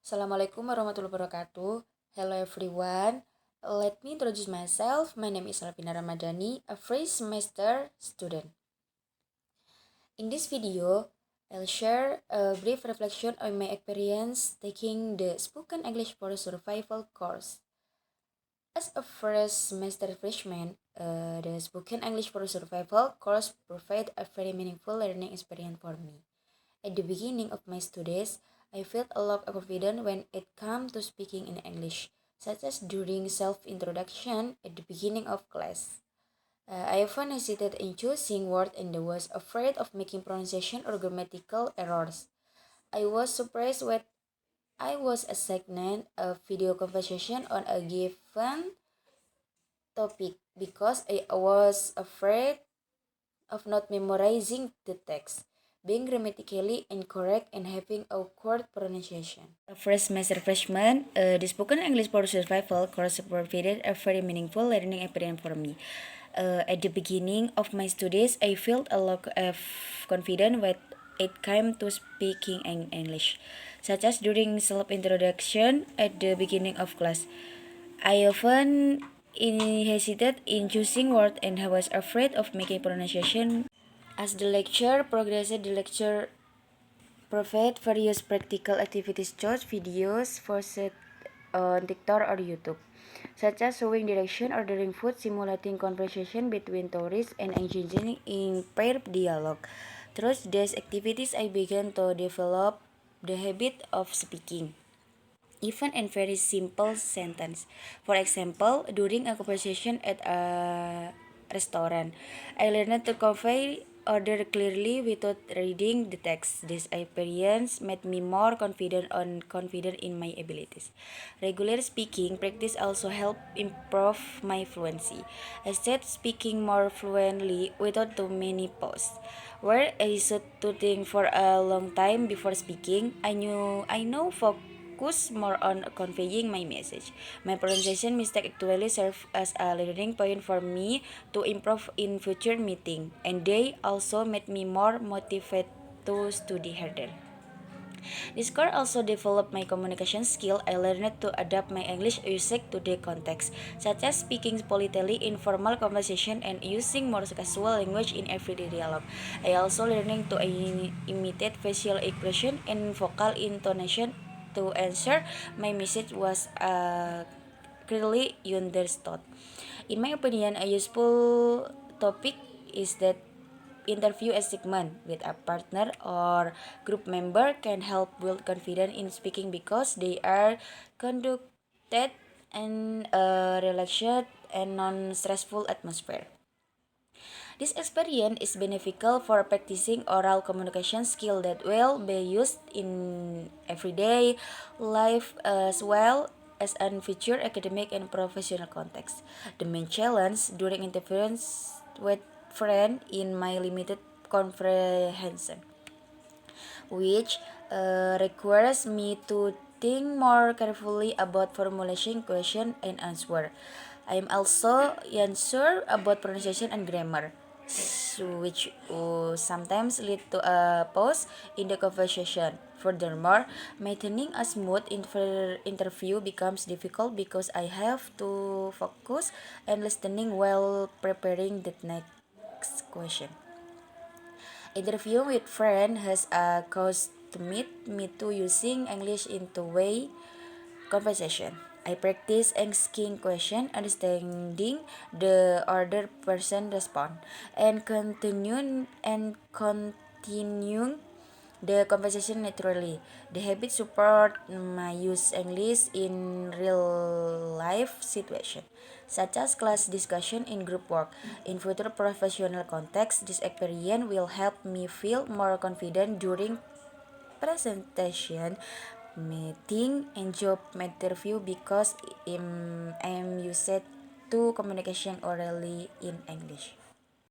Assalamualaikum warahmatullahi wabarakatuh. Hello everyone. Let me introduce myself. My name is Alvina Ramadhani, a first semester student. In this video, I'll share a brief reflection on my experience taking the Spoken English for Survival course. As a first semester freshman, the Spoken English for Survival course provided a very meaningful learning experience for me. At the beginning of my studies, I felt a lot of confidence when it came to speaking in English, such as during self-introduction at the beginning of class. I often hesitated in choosing words and was afraid of making pronunciation or grammatical errors. I was surprised when I was assigned a video conversation on a given topic because I was afraid of not memorizing the text, being grammatically incorrect, and having awkward pronunciation. A first semester freshman, the Spoken English for Survival course provided a very meaningful learning experience for me. At the beginning of my studies, I felt a lot of confidence when it came to speaking in English, such as during self-introduction at the beginning of class. I often hesitated in choosing words and I was afraid of making pronunciation. As the lecture progressed, the lecture provided various practical activities, shows videos posted on TikTok or YouTube, such as showing direction, ordering food, simulating conversation between tourists, and engaging in pair dialogue. Through these activities, I began to develop the habit of speaking, even in very simple sentence. For example, during a conversation at a restaurant, I learned to convey order clearly without reading the text. This experience made me more confident in my abilities. Regular speaking practice also helped improve my fluency. I started speaking more fluently without too many pauses. Where I used to think for a long time before speaking, I know focus more on conveying my message. My pronunciation mistake actually serve as a learning point for me to improve in future meeting, and they also made me more motivated to study harder. This course also developed my communication skill. I learned to adapt my English usage to the context, such as speaking politely in formal conversation and using more casual language in everyday dialogue. I also learning to imitate facial expression and vocal intonation to ensure my message was clearly understood. In my opinion, a useful topic is that interview a segment with a partner or group member can help build confidence in speaking because they are conducted in a relaxed and non-stressful atmosphere. This experience is beneficial for practicing oral communication skill that will be used in everyday life as well as in future academic and professional context. The main challenge during interference with friends in my limited comprehension, which requires me to think more carefully about formulation question and answer. I am also unsure about pronunciation and grammar, which sometimes lead to a pause in the conversation. Furthermore, maintaining a smooth interview becomes difficult because I have to focus and listening while preparing the next question. Interviewing with friends has caused to meet me to using English in two-way conversation. I practice asking questions, understanding the other person respond, and continuing the conversation naturally. The habit support my use English in real life situation, such as class discussion in group work. In future professional context, this experience will help me feel more confident during presentation, meeting, and job interview because I'm used to communication orally in English.